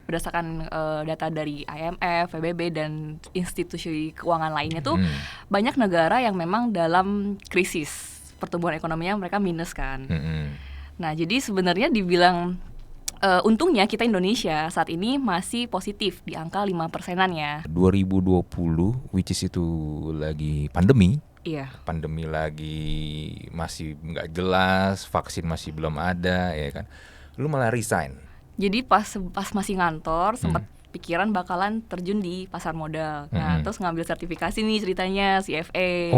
berdasarkan data dari IMF, PBB dan institusi keuangan lainnya tuh banyak negara yang memang dalam krisis pertumbuhan ekonominya, mereka minus kan. Nah jadi sebenarnya dibilang untungnya kita Indonesia saat ini masih positif di angka 5%-an ya. 2020 which is itu lagi pandemi. Iya. Pandemi lagi masih nggak jelas, vaksin masih belum ada, ya kan. Lu malah resign. Jadi pas masih ngantor sempat pikiran bakalan terjun di pasar modal. Nah, terus ngambil sertifikasi nih ceritanya CFA.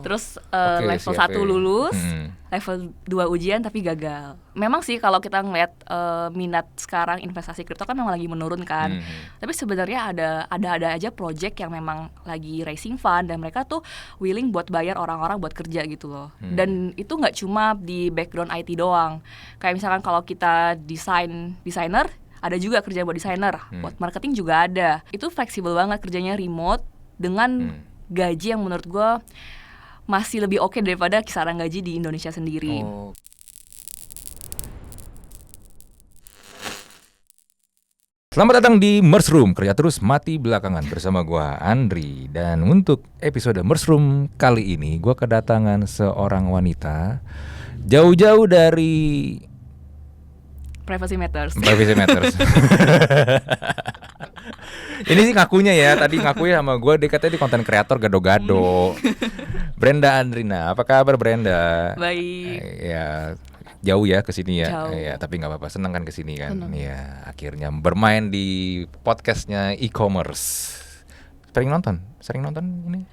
Terus level CFA. 1 lulus, level 2 ujian tapi gagal. Memang sih kalau kita ngeliat minat sekarang investasi kripto kan memang lagi menurun kan. Tapi sebenarnya ada aja project yang memang lagi raising fund dan mereka tuh willing buat bayar orang-orang buat kerja gitu loh. Dan itu nggak cuma di background IT doang. Kayak misalkan kalau kita desainer ada juga kerja buat desainer, buat marketing juga ada. Itu fleksibel banget kerjanya, remote dengan gaji yang menurut gue masih lebih oke daripada kisaran gaji di Indonesia sendiri. Selamat datang di Mushroom, kerja terus mati belakangan bersama gue Andri. Dan untuk episode Mushroom kali ini gue kedatangan seorang wanita jauh-jauh dari Privacy Matters. Ini sih ngakunya ya, tadi ngakunya sama gue, dia katanya di konten kreator gado-gado. Brenda Andrina, apa kabar Brenda? Baik. Ya jauh ya ke sini ya. Jauh. Ya, tapi nggak apa-apa, senang kan ke sini kan. Senang. Ya, akhirnya bermain di podcastnya e-commerce. Sering nonton ini?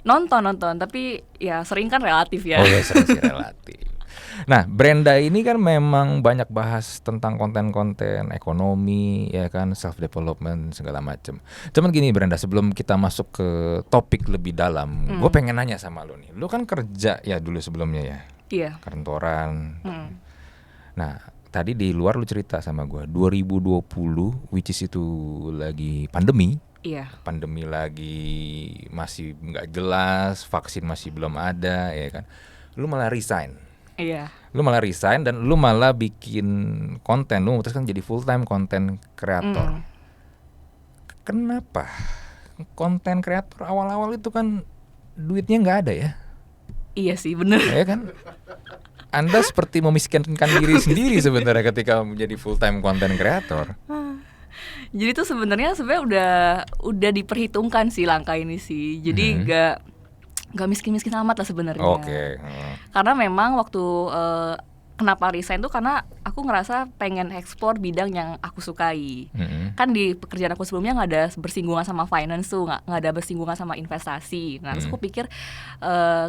Nonton, tapi ya sering kan relatif ya. Oh ya, sering sih relatif. Nah, Brenda ini kan memang banyak bahas tentang konten-konten ekonomi, ya kan, self development segala macam. Cuman gini Brenda, sebelum kita masuk ke topik lebih dalam, gue pengen nanya sama lu nih. Lu kan kerja ya dulu sebelumnya ya? Iya. Kantoran. Nah, tadi di luar lu cerita sama gue 2020 which is itu lagi pandemi. Iya. Pandemi lagi masih nggak jelas, vaksin masih belum ada, ya kan. Lu malah resign. Iya. Lu malah resign dan lu malah bikin konten, lu memutuskan jadi full time content creator. Kenapa? Konten creator awal-awal itu kan duitnya nggak ada ya? Iya sih, bener. Ya kan? Anda seperti memiskinkan diri sendiri sebenarnya ketika menjadi full time content creator. Jadi tuh sebenarnya udah diperhitungkan sih langkah ini sih. Jadi nggak miskin-miskin amat lah sebenarnya. Oke. Karena memang waktu kenapa resign tuh karena aku ngerasa pengen eksplor bidang yang aku sukai. Kan di pekerjaan aku sebelumnya nggak ada bersinggungan sama finance tuh, nggak ada bersinggungan sama investasi. Nah terus aku pikir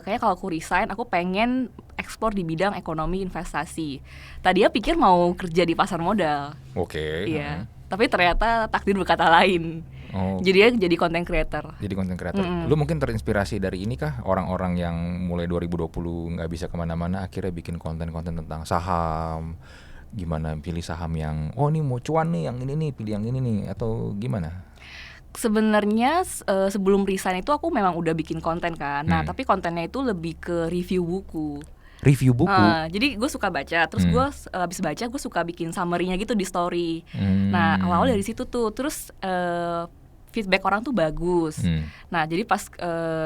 kayaknya kalau aku resign aku pengen eksplor di bidang ekonomi investasi. Tadinya pikir mau kerja di pasar modal. Oke. Iya. Tapi ternyata takdir berkata lain. Jadi content creator. Jadi content creator. Lu mungkin terinspirasi dari ini kah? Orang-orang yang mulai 2020 nggak bisa kemana-mana akhirnya bikin konten-konten tentang saham. Gimana pilih saham yang ini mau cuan nih, yang ini nih, pilih yang ini nih, atau gimana? Sebenarnya sebelum resign itu aku memang udah bikin konten kan. Nah tapi kontennya itu lebih ke review buku. Review buku? Jadi gue suka baca, terus gue abis baca gue suka bikin summary-nya gitu di story. Nah awal dari situ tuh, terus feedback orang tuh bagus. Nah jadi pas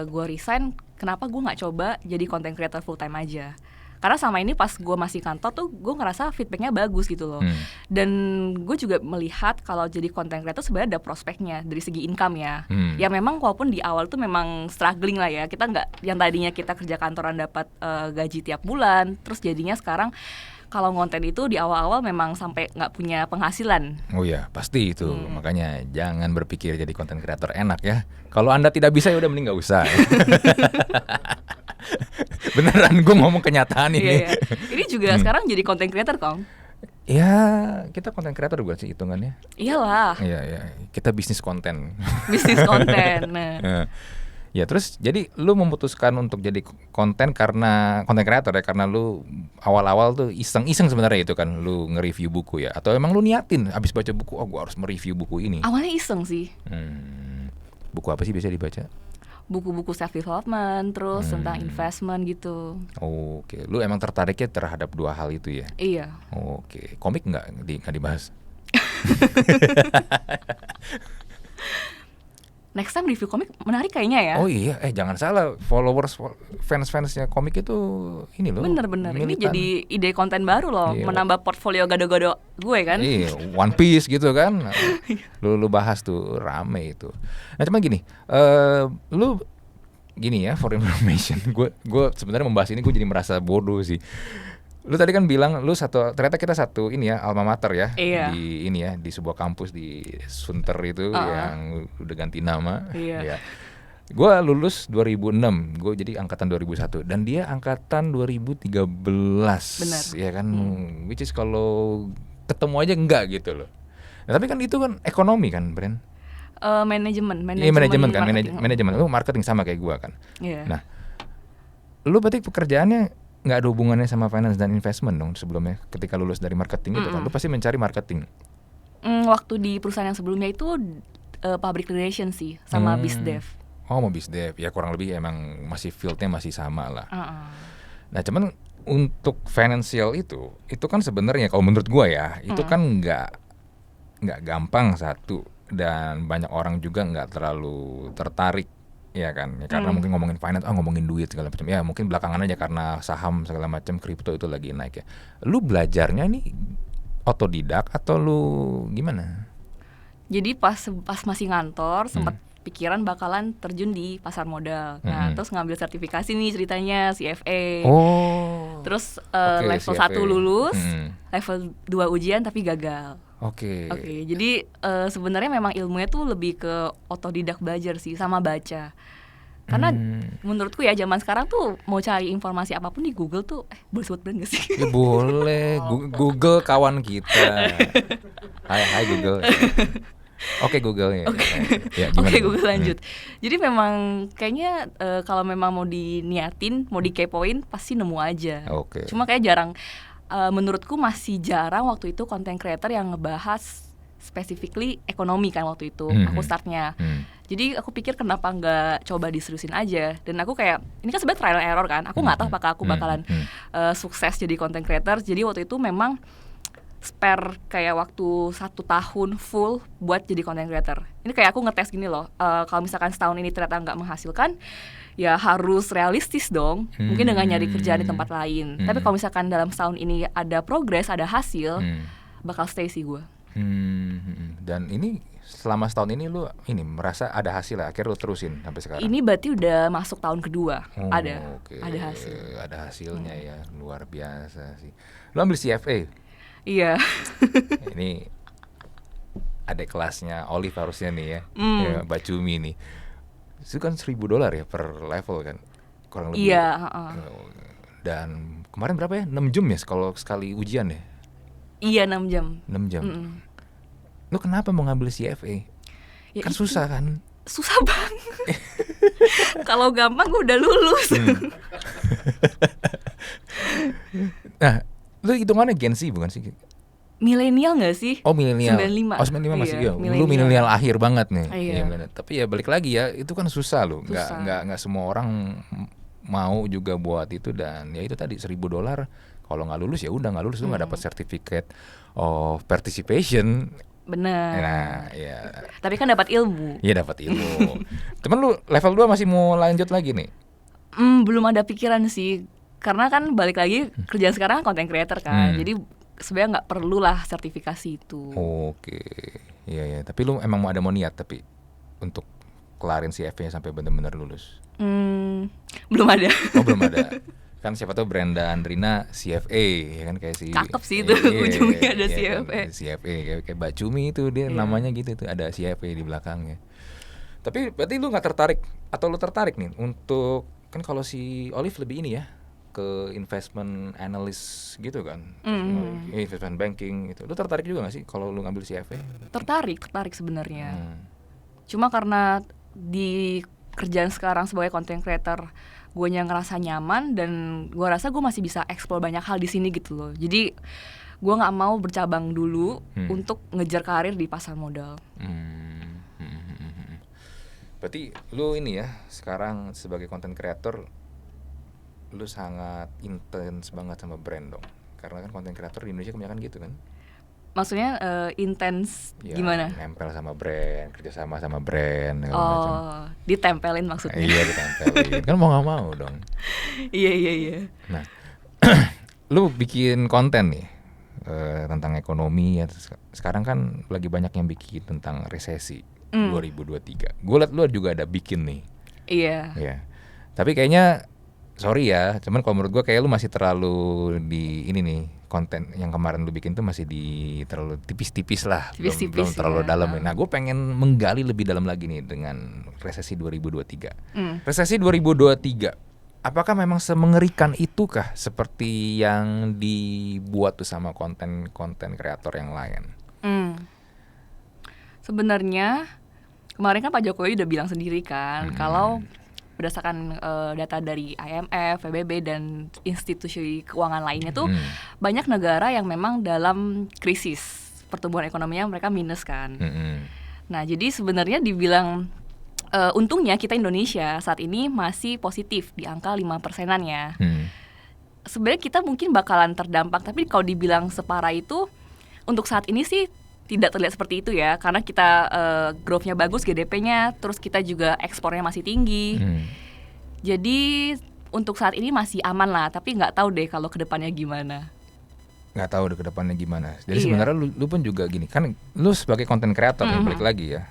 gue resign, kenapa gue nggak coba jadi content creator full time aja? Karena sama ini pas gue masih kantor tuh gue ngerasa feedbacknya bagus gitu loh. Dan gue juga melihat kalau jadi content creator sebenarnya ada prospeknya dari segi income ya. Ya memang walaupun di awal tuh memang struggling lah ya. Kita nggak, yang tadinya kita kerja kantoran dapat gaji tiap bulan, terus jadinya sekarang kalau konten itu di awal-awal memang sampai nggak punya penghasilan. Oh ya pasti itu. Makanya jangan berpikir jadi content creator enak ya. Kalau Anda tidak bisa ya udah mending nggak usah. Beneran gue ngomong kenyataan ini. Iya. Ini juga sekarang jadi content creator Kong. Ya kita content creator bukan sih hitungannya. Iyalah. Iya. Kita bisnis konten. Bisnis konten. Nah. Ya terus jadi lu memutuskan untuk jadi konten karena content creator ya, karena lu awal-awal tuh iseng-iseng sebenarnya itu kan, lu nge-review buku ya, atau emang lu niatin abis baca buku gue harus mereview buku ini? Awalnya iseng sih. Buku apa sih biasa dibaca? Buku-buku self development, terus tentang investment gitu. Oke, lu emang tertariknya terhadap dua hal itu ya? Iya. Oke, komik nggak dibahas? Next time review komik menarik kayaknya ya. Oh iya, jangan salah, fans-fansnya komik itu ini loh. Bener-bener, ini militan. jadi ide konten baru loh, menambah portfolio gado-gado gue kan. Iya, One Piece gitu kan. Lu bahas tuh rame itu. Nah cuman gini, lu gini ya, for information, gue sebenarnya membahas ini gue jadi merasa bodoh sih. Lu tadi kan bilang lu ternyata kita satu ini ya, alma mater ya. Iya. Di ini ya, di sebuah kampus di Sunter itu yang udah ganti nama. Iya. Ya. Gue lulus 2006, gue jadi angkatan 2001 dan dia angkatan 2013. Benar. Ya kan, which is kalau ketemu aja enggak gitu loh. Nah, tapi kan itu kan ekonomi kan, Bren. Manajemen kan, manajemen. Lu marketing sama kayak gue kan. Iya. Nah, lu berarti pekerjaannya nggak ada hubungannya sama finance dan investment dong sebelumnya, ketika lulus dari marketing itu kan lu pasti mencari marketing. Waktu di perusahaan yang sebelumnya itu public relation sih sama bizdev. Oh, mau bizdev ya, kurang lebih emang masih fieldnya masih sama lah. Nah cuman untuk financial itu kan sebenarnya kalau menurut gua ya itu kan nggak gampang satu, dan banyak orang juga nggak terlalu tertarik. Ya kan, ya karena mungkin ngomongin finance, ngomongin duit segala macam. Ya mungkin belakangan aja karena saham segala macam, kripto itu lagi naik ya. Lu belajarnya ini otodidak atau lu gimana? Jadi pas masih ngantor sempat pikiran bakalan terjun di pasar modal. Nah, terus ngambil sertifikasi nih ceritanya CFA. Terus level 1 lulus, level 2 ujian tapi gagal. Oke, jadi sebenarnya memang ilmunya tuh lebih ke otodidak belajar sih, sama baca. Karena menurutku ya zaman sekarang tuh mau cari informasi apapun di Google tuh boleh sebut brand gak sih? Ya boleh, Google kawan kita. Hai Google. Oke Google ya. Oke Google lanjut. Jadi memang kayaknya kalau memang mau diniatin, mau dikepoin pasti nemu aja. Cuma kayak jarang. Menurutku masih jarang waktu itu content creator yang ngebahas specifically ekonomi kan waktu itu aku startnya. Jadi aku pikir kenapa nggak coba diseriusin aja. Dan aku kayak ini kan sebenarnya trial and error kan. Aku nggak tahu apakah aku bakalan sukses jadi content creator. Jadi waktu itu memang spare kayak waktu 1 tahun full buat jadi content creator. Ini kayak aku ngetes gini loh. Kalau misalkan setahun ini ternyata nggak menghasilkan, ya harus realistis dong. Mungkin dengan nyari kerjaan di tempat lain. Tapi kalau misalkan dalam setahun ini ada progres, ada hasil, bakal stay sih gue. Dan ini selama setahun ini lu merasa ada hasil lah, akhirnya lu terusin sampai sekarang. Ini berarti udah masuk tahun kedua. Ada hasil. Ada hasilnya ya, luar biasa sih. Lu ambil CFA? Iya. Ini adik kelasnya Olive harusnya nih ya, ya Bacumi nih. Itu kan $1,000 ya per level kan, kurang lebih. Iya. Dan kemarin berapa ya? 6 jam ya kalau sekali ujian ya? Iya 6 jam. 6 jam. Lu kenapa mau ngambil CFA? Ya kan susah kan? Susah banget. Kalau gampang gue udah lulus. Nah, lu hitungannya Gen Z bukan sih? Milenial nggak sih? Oh milenial. 95. Oh 95 masih iya. Lu milenial akhir banget nih. Iya. Tapi ya balik lagi ya, itu kan susah loh. Nggak semua orang mau juga buat itu, dan ya itu tadi $1,000 kalau nggak lulus ya udah nggak lulus, lu nggak dapat certificate of participation. Benar. Nah, ya. Tapi kan dapat ilmu. Iya dapat ilmu. Temen lu level 2 masih mau lanjut lagi nih? Belum ada pikiran sih. Karena kan balik lagi kerjaan sekarang content creator kan. Jadi sebenarnya nggak perlu lah sertifikasi itu. Oke. Iya. Tapi lu emang mau niat tapi untuk kelarin CFA sampai benar-benar lulus? Belum ada. Oh belum ada. Kan siapa tahu Brenda Andrina CFA ya kan, kayak si cakep sih itu ujungnya ada CFA. CFA kayak Bacumi itu dia namanya gitu tuh, ada CFA di belakangnya. Tapi berarti lu nggak tertarik atau lu tertarik nih untuk, kan kalau si Olive lebih ini ya ke investment analyst gitu kan, investment banking gitu. Lu tertarik juga nggak sih kalau lu ngambil CFA? Tertarik sebenarnya. Cuma karena di kerjaan sekarang sebagai content creator gue ngerasa nyaman, dan gue rasa gue masih bisa explore banyak hal di sini gitu loh. Jadi gue nggak mau bercabang dulu untuk ngejar karir di pasar modal. Berarti lu ini ya sekarang sebagai content creator lu sangat intens banget sama brand dong, karena kan content creator di Indonesia kebanyakan gitu kan. Maksudnya intens ya, gimana? Nempel sama brand, kerjasama sama brand. Ditempelin maksudnya. Iya, ditempelin. Kan mau nggak mau dong. Iya. Nah, lu bikin konten nih tentang ekonomi ya. Sekarang kan lagi banyak yang bikin tentang resesi 2023. Gue liat lu juga ada bikin nih. Iya. Ya. Tapi kayaknya sorry ya, cuman kalau menurut gue kayak lu masih terlalu di ini nih, konten yang kemarin lu bikin tuh masih di terlalu tipis-tipis lah, belum terlalu dalam. Nah, gue pengen menggali lebih dalam lagi nih dengan resesi 2023. Resesi 2023, apakah memang semengerikan itukah seperti yang dibuat tuh sama konten kreator yang lain? Sebenarnya kemarin kan Pak Jokowi udah bilang sendiri kan kalau berdasarkan data dari IMF, PBB dan institusi keuangan lainnya tuh banyak negara yang memang dalam krisis pertumbuhan ekonominya, mereka minus kan. Nah, jadi sebenarnya dibilang untungnya kita Indonesia saat ini masih positif di angka 5%-an ya. Sebenarnya kita mungkin bakalan terdampak, tapi kalau dibilang separah itu untuk saat ini sih tidak terlihat seperti itu ya, karena kita growth-nya bagus, GDP-nya, terus kita juga ekspornya masih tinggi. Jadi untuk saat ini masih aman lah, tapi nggak tahu deh kalau kedepannya gimana. Nggak tahu deh kedepannya gimana. Jadi sebenarnya lu pun juga gini, kan lu sebagai content creator nih, balik lagi ya,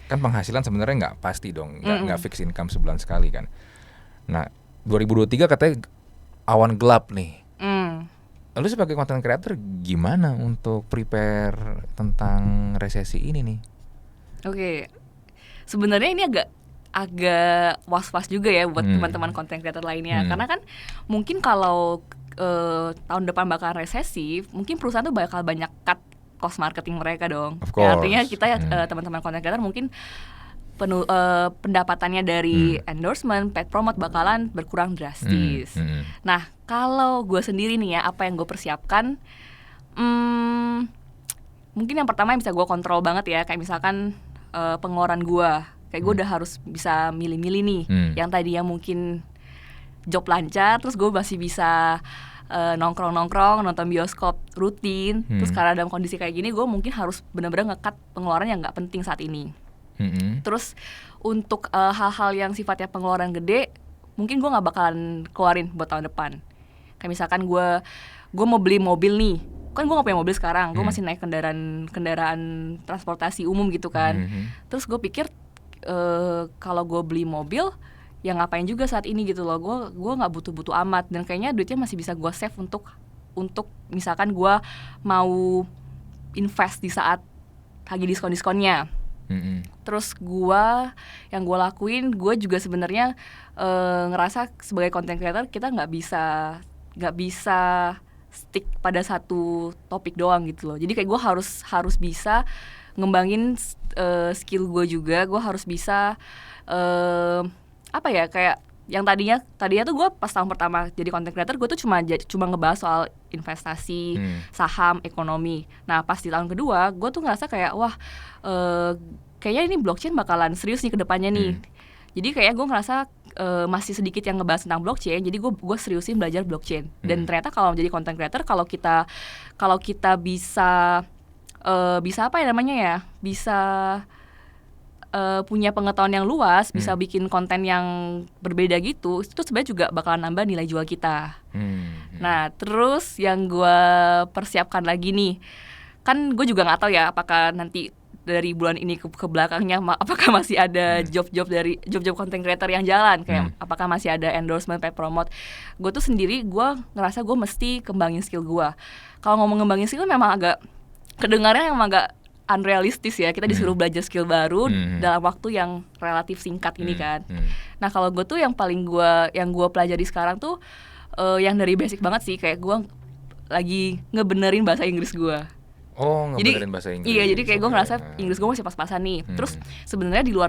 kan penghasilan sebenarnya nggak pasti dong, nggak fix income sebulan sekali kan. Nah 2023 katanya awan gelap nih. Lu sebagai content creator gimana untuk prepare tentang resesi ini nih? Oke. Sebenarnya ini agak was-was juga ya buat teman-teman content creator lainnya. Karena kan mungkin kalau tahun depan bakal resesi, mungkin perusahaan tuh bakal banyak cut cost marketing mereka dong. Ya, artinya kita teman-teman content creator mungkin pendapatannya dari endorsement, paid promote bakalan berkurang drastis. Nah, kalau gue sendiri nih ya, apa yang gue persiapkan, mungkin yang pertama yang bisa gue kontrol banget ya, kayak misalkan pengeluaran gue. Kayak gue udah harus bisa milih-milih nih, yang tadinya mungkin job lancar, terus gue masih bisa nongkrong-nongkrong, nonton bioskop rutin. Terus karena dalam kondisi kayak gini, gue mungkin harus benar-benar nge-cut pengeluaran yang nggak penting saat ini. Terus untuk hal-hal yang sifatnya pengeluaran gede, mungkin gue nggak bakalan keluarin buat tahun depan. Kayak misalkan gue mau beli mobil nih, kan gue nggak punya mobil sekarang, gue masih naik kendaraan transportasi umum gitu kan. Terus gue pikir kalau gue beli mobil, ya ngapain juga saat ini gitu loh. Gue nggak butuh amat, dan kayaknya duitnya masih bisa gue save untuk misalkan gue mau invest di saat lagi diskon-diskonnya. Terus yang gue lakuin, gue juga sebenarnya ngerasa sebagai content creator kita nggak bisa stick pada satu topik doang gitu loh. Jadi kayak gue harus bisa ngembangin skill gue juga. Gue harus bisa kayak yang tadinya tuh gue pas tahun pertama jadi content creator, gue tuh cuma ngebahas soal investasi, saham, ekonomi. Nah pas di tahun kedua gue tuh ngerasa kayak kayaknya ini blockchain bakalan serius nih ke depannya nih. Jadi kayak gue ngerasa masih sedikit yang ngebahas tentang blockchain, jadi gue seriusin belajar blockchain. Dan ternyata kalau menjadi content creator, kalau kita bisa punya pengetahuan yang luas, bisa bikin konten yang berbeda gitu, itu sebenarnya juga bakalan nambah nilai jual kita. Nah terus yang gue persiapkan lagi nih, kan gue juga nggak tahu ya apakah nanti dari bulan ini ke belakangnya apakah masih ada job content creator yang jalan, kayak apakah masih ada endorsement, paid promote. Gue tuh sendiri, gue ngerasa gue mesti kembangin skill gue. Kalau ngomong ngembangin skill memang kedengarannya emang agak unrealistis ya, kita disuruh belajar skill baru dalam waktu yang relatif singkat ini kan. Nah kalau gue tuh yang gue pelajari sekarang tuh yang dari basic banget sih, kayak gue lagi ngebenerin bahasa Inggris gue. Ngebenerin bahasa Inggris. Iya, jadi kayak gue ngerasa Inggris gue masih pas-pasan nih. Terus sebenarnya di luar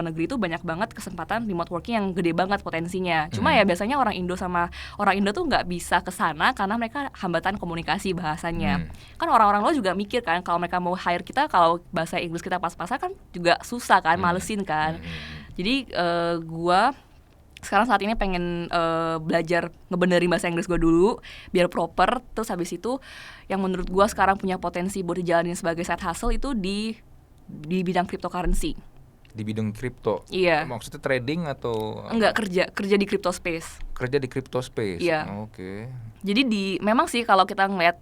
negeri tuh banyak banget kesempatan remote working yang gede banget potensinya. Cuma ya biasanya orang Indo tuh nggak bisa kesana karena mereka hambatan komunikasi bahasanya. Kan orang-orang lo juga mikir kan, kalau mereka mau hire kita, kalau bahasa Inggris kita pas-pasan kan juga susah kan, malesin kan. Jadi gue sekarang saat ini pengen belajar ngebenerin bahasa Inggris gue dulu biar proper. Terus habis itu yang menurut gue sekarang punya potensi buat dijalanin sebagai side hustle itu di bidang cryptocurrency. Di bidang kripto? Iya. Maksudnya trading atau? Enggak, kerja di crypto space. Kerja di crypto space? Iya. Oke. Jadi memang sih kalau kita ngeliat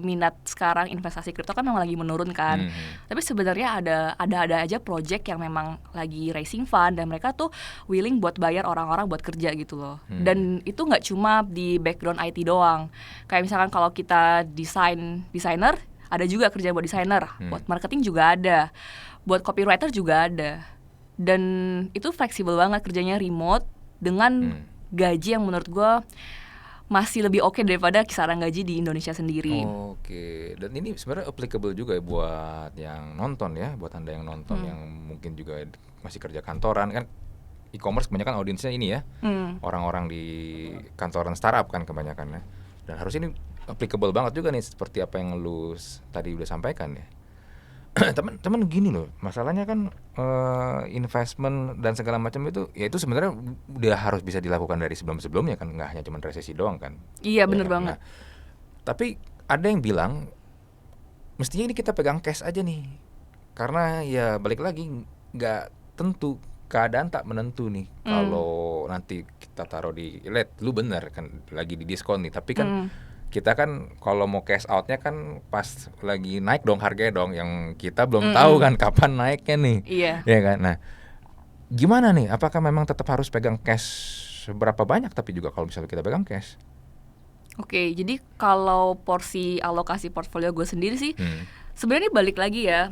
minat sekarang investasi kripto kan memang lagi menurun kan. Tapi sebenarnya ada aja project yang memang lagi raising fund dan mereka tuh willing buat bayar orang-orang buat kerja gitu loh. Dan itu nggak cuma di background IT doang. Kayak misalkan kalau kita desainer, ada juga kerja buat desainer, buat marketing juga ada, buat copywriter juga ada. Dan itu fleksibel banget kerjanya, remote dengan gaji yang menurut gue masih lebih oke daripada kisaran gaji di Indonesia sendiri. Oke, dan ini sebenarnya applicable juga ya buat yang nonton ya, buat Anda yang nonton yang mungkin juga masih kerja kantoran kan. E-commerce kebanyakan audiensnya ini ya, orang-orang di kantoran startup kan kebanyakan ya. Dan harus ini applicable banget juga nih seperti apa yang lu tadi udah sampaikan ya. Teman-teman gini loh, masalahnya kan investment dan segala macam itu, ya itu sebenarnya udah harus bisa dilakukan dari sebelum-sebelumnya kan, nggak hanya cuma resesi doang kan. Iya bener kan? banget. Nah, tapi ada yang bilang mestinya ini kita pegang cash aja nih, karena ya balik lagi nggak tentu, keadaan tak menentu nih. Kalau nanti kita taruh di lu bener kan lagi di diskon nih, tapi kan kita kan kalau mau cash outnya kan pas lagi naik dong harganya dong, yang kita belum tahu kan kapan naiknya nih. Iya. Ya kan. Nah, gimana nih? Apakah memang tetap harus pegang cash seberapa banyak? Tapi juga kalau misalnya kita pegang cash. Oke, jadi kalau porsi alokasi portfolio gue sendiri sih sebenarnya balik lagi ya,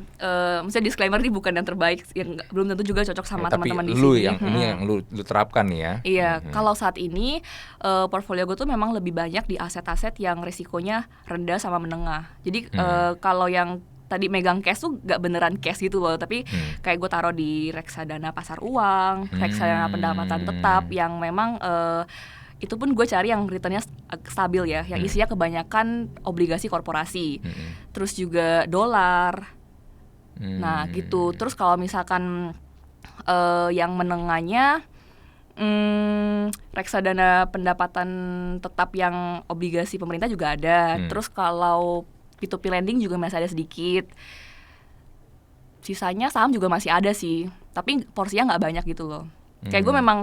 misalnya disclaimer ini bukan yang terbaik, yang belum tentu juga cocok sama teman-teman di sini. Tapi ini yang lu terapkan nih ya. Iya, kalau saat ini portfolio gue tuh memang lebih banyak di aset-aset yang risikonya rendah sama menengah. Jadi kalau yang tadi megang cash tuh gak beneran cash gitu loh, tapi kayak gue taruh di reksadana pasar uang, reksadana pendapatan tetap yang memang itu pun gue cari yang returnnya stabil ya, yang isinya kebanyakan obligasi korporasi, terus juga dolar. Nah gitu. Terus kalau misalkan yang menengahnya reksadana pendapatan tetap yang obligasi pemerintah juga ada. Terus kalau P2P lending juga masih ada sedikit. Sisanya saham juga masih ada sih, tapi porsinya nggak banyak gitu loh. Kayak gue memang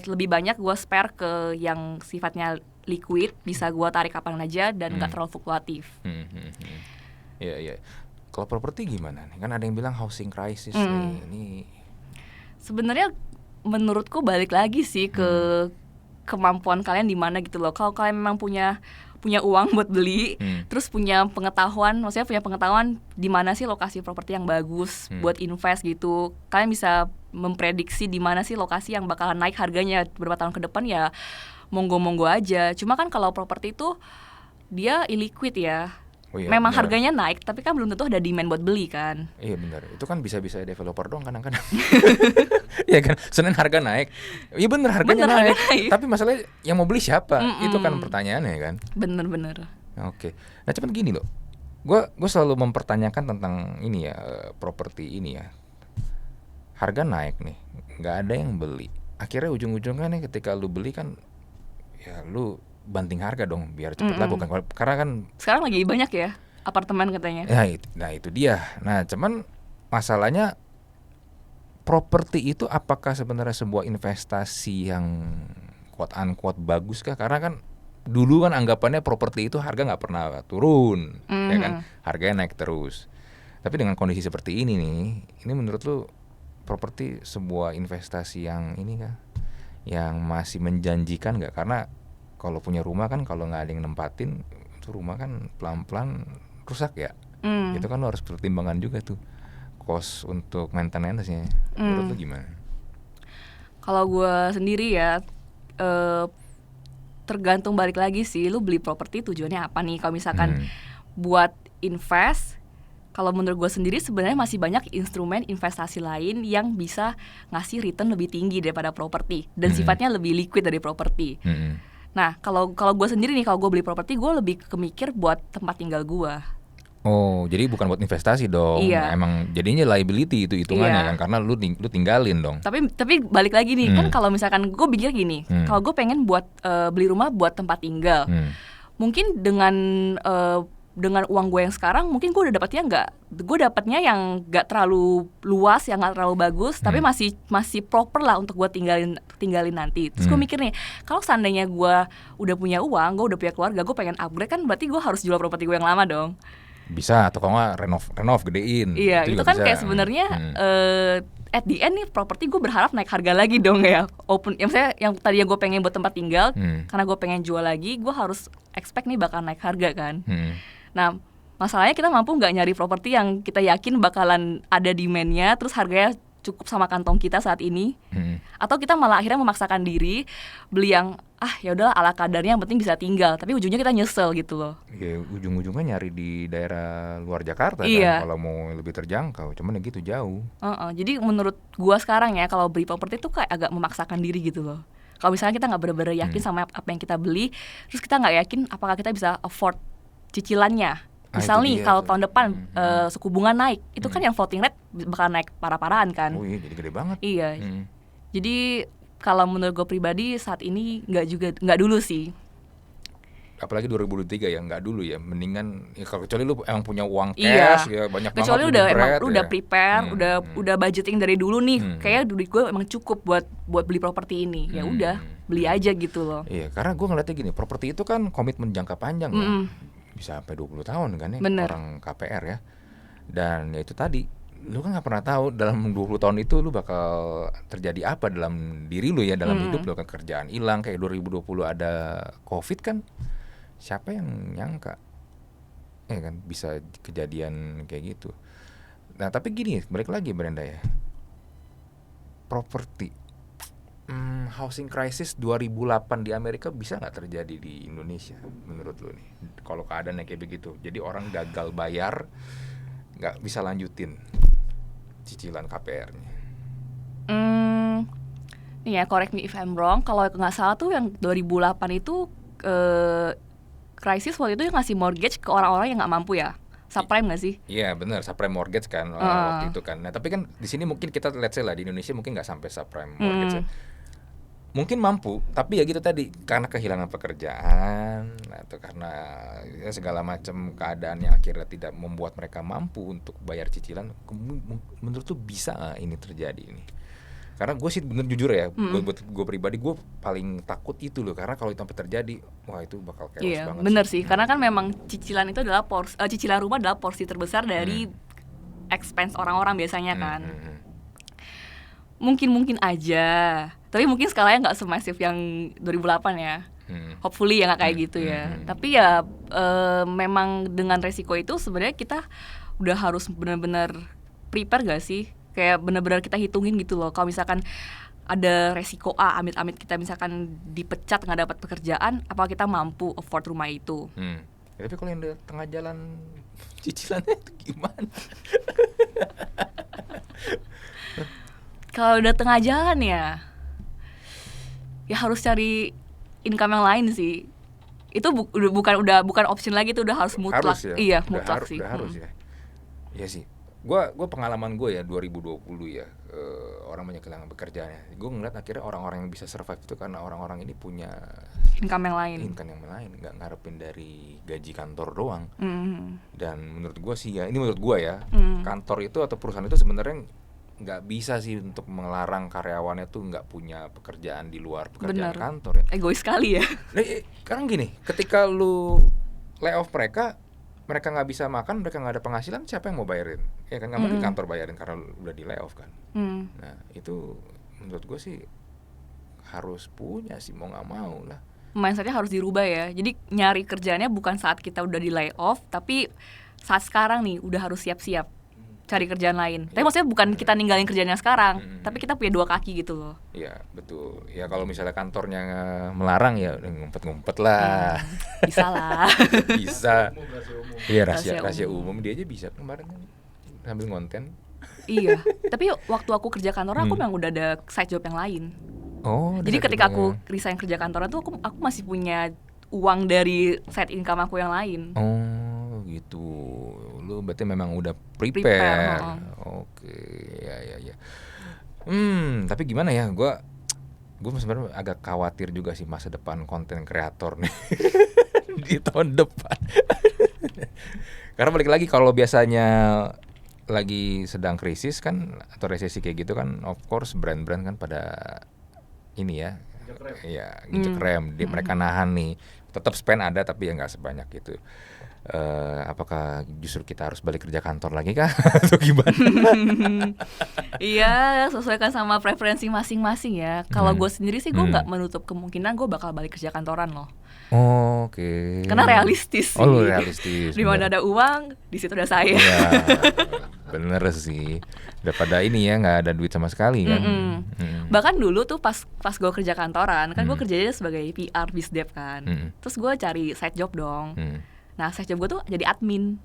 lebih banyak gue spare ke yang sifatnya liquid, bisa gue tarik kapan aja dan nggak terlalu fluktuatif. Iya iya. Kalau properti gimana nih? Kan ada yang bilang housing crisis nih. Ini sebenarnya menurutku balik lagi sih ke kemampuan kalian di mana gitu loh. Kalau kalian memang punya uang buat beli, terus punya pengetahuan di mana sih lokasi properti yang bagus buat invest gitu. Kalian bisa memprediksi di mana sih lokasi yang bakalan naik harganya beberapa tahun ke depan, ya monggo-monggo aja. Cuma kan kalau properti itu dia illiquid ya. Oh iya, memang bener. Harganya naik, tapi kan belum tentu ada demand buat beli kan. Iya benar. Itu kan bisa-bisa developer doang kadang-kadang. Iya kan, Senin harga naik. Iya benar, harganya naik. Tapi masalahnya yang mau beli siapa? Itu kan pertanyaannya kan. Bener. Oke. Nah cuman gini loh, gue selalu mempertanyakan tentang ini ya, properti ini ya. Harga naik nih, nggak ada yang beli. Akhirnya ujung-ujungnya nih ketika lu beli kan, ya lu banting harga dong biar cepet laku kan. Karena kan sekarang lagi banyak ya apartemen katanya. Nah itu dia. Nah cuman masalahnya properti itu apakah sebenarnya sebuah investasi yang quote unquote bagus kah? Karena kan dulu kan anggapannya properti itu harga nggak pernah turun, ya kan? Harganya naik terus. Tapi dengan kondisi seperti ini nih, ini menurut lu properti sebuah investasi yang ini kah? Yang masih menjanjikan nggak? Karena kalau punya rumah kan kalau nggak ada yang nempatin, itu rumah kan pelan-pelan rusak ya. Itu kan lo harus pertimbangan juga tuh cost untuk maintenance-nya. Menurut lo gimana? Kalau gue sendiri ya tergantung balik lagi sih, lu beli properti tujuannya apa nih? Kalau misalkan buat invest, kalau menurut gue sendiri sebenarnya masih banyak instrumen investasi lain yang bisa ngasih return lebih tinggi daripada properti dan sifatnya lebih liquid dari properti. Nah, kalau gue sendiri nih, kalau gue beli properti, gue lebih kemikir buat tempat tinggal gue. Oh, jadi bukan buat investasi dong. Iya. Emang jadinya liability itu hitungannya kan, karena lu tinggalin dong. Tapi balik lagi nih, kan kalau misalkan gue pikir gini, kalau gue pengen buat beli rumah buat tempat tinggal, mungkin dengan uang gue yang sekarang, mungkin gue dapatnya yang nggak terlalu luas, yang nggak terlalu bagus, tapi masih proper lah untuk gue tinggalin nanti. Terus gue mikir nih, kalau seandainya gue udah punya uang, gue udah punya keluarga, gue pengen upgrade, kan berarti gue harus jual properti gue yang lama dong. Bisa, atau kalau nggak renov gedein. Iya, itu kan bisa. Kayak sebenarnya at the end nih properti gue berharap naik harga lagi dong ya. Misalnya yang tadinya gue pengen buat tempat tinggal, karena gue pengen jual lagi, gue harus expect nih bakal naik harga kan. Nah, masalahnya kita mampu nggak nyari properti yang kita yakin bakalan ada demand-nya, terus harganya cukup sama kantong kita saat ini, atau kita malah akhirnya memaksakan diri beli yang ya udahlah ala kadarnya, yang penting bisa tinggal, tapi ujungnya kita nyesel gitu loh. Iya, ujung-ujungnya nyari di daerah luar Jakarta kan, kalau mau lebih terjangkau, cuman gitu jauh. Jadi menurut gua sekarang ya, kalau beli properti tuh kayak agak memaksakan diri gitu loh. Kalau misalnya kita nggak benar-benar yakin sama apa yang kita beli, terus kita nggak yakin apakah kita bisa afford cicilannya. Misal nih kalau tahun depan suku bunga naik, itu kan yang floating rate bakal naik parah-parahan kan. Oh iya, jadi gede banget. Iya. Jadi kalau menurut gue pribadi saat ini nggak dulu sih. Apalagi 2023 ya, nggak dulu ya. Mendingan ya, kalau kecuali lu emang punya uang cash ya banyak banget. Kecuali lu udah prepare, udah budgeting dari dulu nih. Kayaknya duit gue emang cukup buat beli properti ini. Ya udah, beli aja gitu loh. Iya, karena gue ngeliatnya gini, properti itu kan komitmen jangka panjang ya. Bisa sampai 20 tahun kan ya. Bener. Orang KPR ya. Dan ya itu tadi, lu kan nggak pernah tahu dalam 20 tahun itu lu bakal terjadi apa dalam diri lu ya, dalam hidup lu, kan kerjaan hilang, kayak 2020 ada COVID kan, siapa yang nyangka kan bisa kejadian kayak gitu. Nah tapi gini, balik lagi Brenda ya, properti housing crisis 2008 di Amerika bisa nggak terjadi di Indonesia menurut lu nih, kalau keadaannya kayak begitu? Jadi orang gagal bayar, nggak bisa lanjutin cicilan KPR-nya. Nih ya, correct me if I'm wrong, kalau nggak salah tuh yang 2008 itu krisis waktu itu yang ngasih mortgage ke orang-orang yang nggak mampu ya, subprime nggak sih? Iya benar, subprime mortgage kan waktu itu kan. Nah tapi kan di sini mungkin kita let's say lah, di Indonesia mungkin nggak sampai subprime mortgage ya. Mungkin mampu, tapi ya gitu tadi, karena kehilangan pekerjaan atau karena ya segala macam keadaan yang akhirnya tidak membuat mereka mampu untuk bayar cicilan. Menurut tuh bisa ini terjadi ini? Karena gue sih bener jujur ya, gue pribadi gue paling takut itu loh, karena kalau itu sampai terjadi, wah itu bakal chaos banget. Iya, bener sih, karena kan memang cicilan itu adalah cicilan rumah adalah porsi terbesar dari expense orang-orang biasanya kan. Mungkin aja, tapi mungkin skalanya nggak semasif yang 2008 ya. Hopefully ya nggak kayak gitu ya. Tapi ya memang dengan resiko itu sebenarnya kita udah harus benar-benar prepare gak sih? Kayak benar-benar kita hitungin gitu loh. Kalau misalkan ada resiko amit-amit kita misalkan dipecat nggak dapat pekerjaan, apa kita mampu afford rumah itu? Ya, tapi kalau yang di tengah jalan cicilannya itu gimana? Kalau udah tengah jalan ya harus cari income yang lain sih. Itu bukan option lagi, itu udah harus mutlak. Harus ya? Iya, mutlak sih. Udah harus ya. Iya sih. Gue pengalaman gue ya 2020 ya, orang banyak kehilangan pekerjaannya. Gue ngeliat akhirnya orang-orang yang bisa survive itu karena orang-orang ini punya income yang lain. Nggak ngarepin dari gaji kantor doang. Dan menurut gue sih ya, ini menurut gue ya, kantor itu atau perusahaan itu sebenarnya nggak bisa sih untuk melarang karyawannya tuh nggak punya pekerjaan di luar pekerjaan kantor ya. Egois sekali ya. Nah, sekarang gini, ketika lu layoff mereka nggak bisa makan, mereka nggak ada penghasilan, siapa yang mau bayarin? Ya kan nggak mungkin kantor bayarin karena udah di layoff kan. Nah itu menurut gue sih harus punya sih, mau nggak mau lah. Mindsetnya harus dirubah ya. Jadi nyari kerjaannya bukan saat kita udah di layoff, tapi saat sekarang nih udah harus siap-siap cari kerjaan lain. Tapi maksudnya bukan kita ninggalin kerjaan yang sekarang, tapi kita punya dua kaki gitu loh. Iya betul. Ya kalau misalnya kantornya melarang ya ngumpet-ngumpet lah. Bisa lah. Bisa. Iya rahasia umum dia aja bisa kemarin sambil ngonten. Iya. Tapi waktu aku kerja kantoran aku memang udah ada side job yang lain. Oh. Jadi ketika aku resign kerja kantoran tuh aku masih punya uang dari side income aku yang lain. Oh gitu. berarti memang udah prepare. Oke, ya. Tapi gimana ya? Gue sebenarnya agak khawatir juga sih masa depan konten kreator nih di tahun depan. Karena balik lagi kalau biasanya lagi sedang krisis kan atau resesi kayak gitu kan, of course brand-brand kan pada ini ya, injek rem, mereka nahan nih. Tetap spend ada tapi ya nggak sebanyak itu. Apakah justru kita harus balik kerja kantor lagi kah atau gimana? Iya, sesuaikan sama preferensi masing-masing ya. Kalau gue sendiri sih gue nggak menutup kemungkinan gue bakal balik kerja kantoran loh. Oke. Karena realistis sih. Oh, lu realistis. Di mana ada uang, di situ ada saya. Iya, bener sih. Daripada ini ya nggak ada duit sama sekali kan. Bahkan dulu tuh pas gue kerja kantoran kan gue kerjanya sebagai PR BizDev kan. Terus gue cari side job dong. Nah side job gue tuh jadi admin.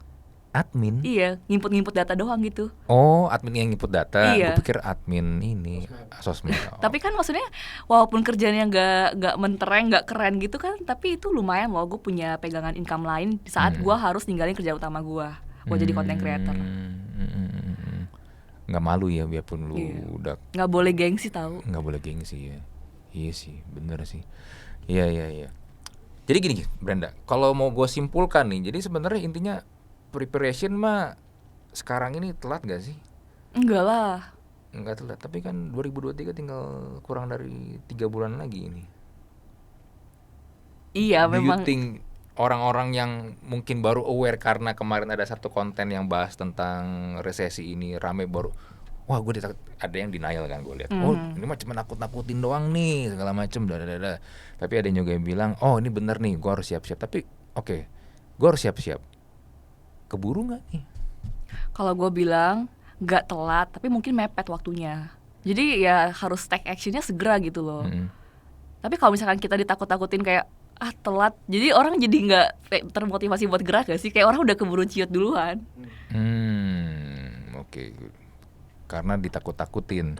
Admin? Iya, nginput data doang gitu. Oh, admin yang nginput data. Iya. Gue pikir admin ini sosmed. Tapi kan maksudnya walaupun kerjanya nggak mentereng, nggak keren gitu kan, tapi itu lumayan loh. Gue punya pegangan income lain di saat gue harus ninggalin kerja utama gue jadi content creator. Nggak malu ya biarpun lu udah. Nggak boleh gengsi tahu. Nggak boleh gengsi ya. Iya sih, bener sih. Iya. Jadi gini Brenda, kalau mau gue simpulkan nih, jadi sebenarnya intinya preparation mah sekarang ini telat gak sih? Enggak lah. Enggak telat, tapi kan 2023 tinggal kurang dari 3 bulan lagi ini. Iya, memang. Do you think orang-orang yang mungkin baru aware karena kemarin ada satu konten yang bahas tentang resesi ini rame baru, wah gue ada yang denial kan gue lihat. Oh ini mah cuma nakut-nakutin doang nih segala macem. Tapi ada juga yang bilang, oh ini bener nih gue harus siap-siap. Tapi oke, gue harus siap-siap. Keburu nggak nih? Kalau gue bilang nggak telat, tapi mungkin mepet waktunya. Jadi ya harus take actionnya segera gitu loh. Tapi kalau misalkan kita ditakut-takutin kayak telat, jadi orang jadi nggak termotivasi buat gerak gak sih? Kayak orang udah keburu ciut duluan. Oke. Karena ditakut-takutin.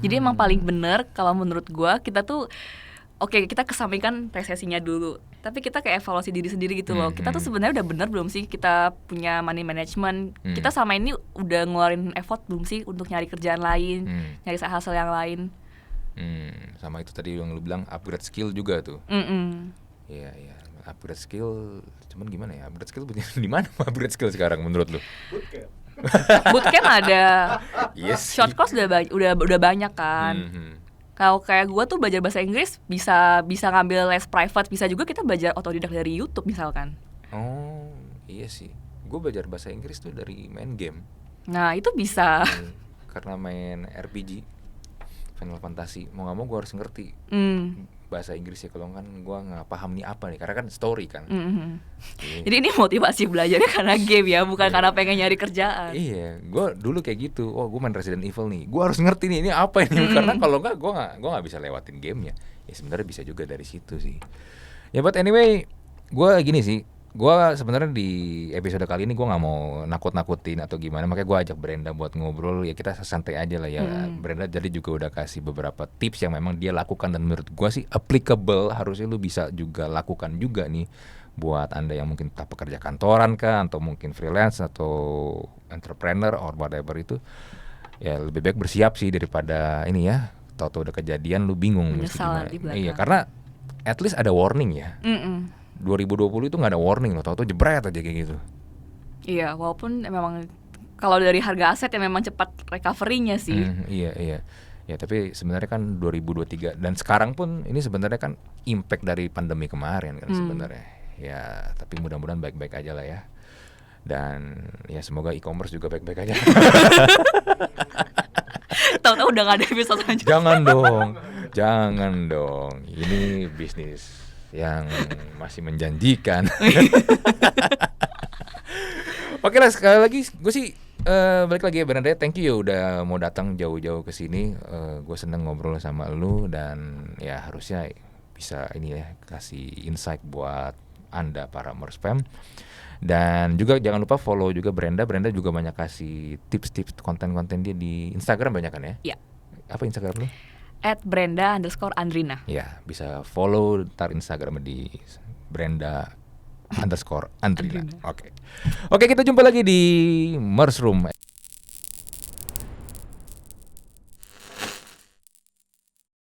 Jadi emang paling bener kalau menurut gue kita tuh kita kesampingkan resesinya dulu, tapi kita kayak evaluasi diri sendiri gitu loh. Kita tuh sebenarnya udah bener belum sih kita punya money management? Kita sama ini udah ngeluarin effort belum sih untuk nyari kerjaan lain, nyari hasil yang lain? Sama itu tadi yang lu bilang upgrade skill juga tuh. Iya, upgrade skill. Cuman gimana ya upgrade skill di mana upgrade skill sekarang menurut lu? Bootcamp ada. Yes. Short course udah banyak kan. Kalau kayak gue tuh belajar bahasa Inggris bisa ngambil les private, bisa juga kita belajar otodidak dari YouTube misalkan. Oh iya sih, gue belajar bahasa Inggris tuh dari main game. Nah itu bisa. Karena main RPG Final Fantasy, mau nggak mau gue harus ngerti bahasa Inggris ya, kalau kan gue nggak paham nih apa nih, karena kan story kan. Jadi ini motivasi belajarnya karena game ya, bukan karena pengen nyari kerjaan. Iya, gue dulu kayak gitu. Oh gue main Resident Evil nih, gue harus ngerti nih ini apa ini, karena kalau nggak gue nggak bisa lewatin gamenya. Ya sebenarnya bisa juga dari situ sih. Ya but anyway, gue gini sih. Gue sebenarnya di episode kali ini gue nggak mau nakut-nakutin atau gimana, makanya gue ajak Brenda buat ngobrol. Ya kita santai aja lah ya. Brenda jadi juga udah kasih beberapa tips yang memang dia lakukan dan menurut gue sih applicable, harusnya lu bisa juga lakukan juga nih buat anda yang mungkin tak pekerja kantoran kan, atau mungkin freelance atau entrepreneur or whatever itu. Ya lebih baik bersiap sih daripada ini ya, tahu-tahu udah kejadian lu bingung mesti gimana. Iya, karena at least ada warning ya. 2020 itu nggak ada warning loh, tahu-tahu jebret aja kayak gitu. Iya, walaupun memang kalau dari harga aset yang memang cepat recovery-nya sih. Iya. Ya tapi sebenarnya kan 2023 dan sekarang pun ini sebenarnya kan impact dari pandemi kemarin kan sebenarnya. Ya tapi mudah-mudahan baik-baik aja lah ya. Dan ya semoga e-commerce juga baik-baik aja. Tahu-tahu udah gak ada episode selanjutnya. Jangan dong. Ini bisnis yang masih menjanjikan. Oke lah, sekali lagi gue sih balik lagi ya Bernadette, thank you ya udah mau datang jauh-jauh ke sini. Gue seneng ngobrol sama lu dan ya harusnya bisa ini ya kasih insight buat anda para more spam. Dan juga jangan lupa follow juga Brenda juga banyak kasih tips-tips konten-konten dia di Instagram banyak kan ya? Iya. Apa Instagram lu? @Brenda_Andrina. Ya, bisa follow ntar Instagram di Brenda _Andrina. Oke, kita jumpa lagi di Mers Room.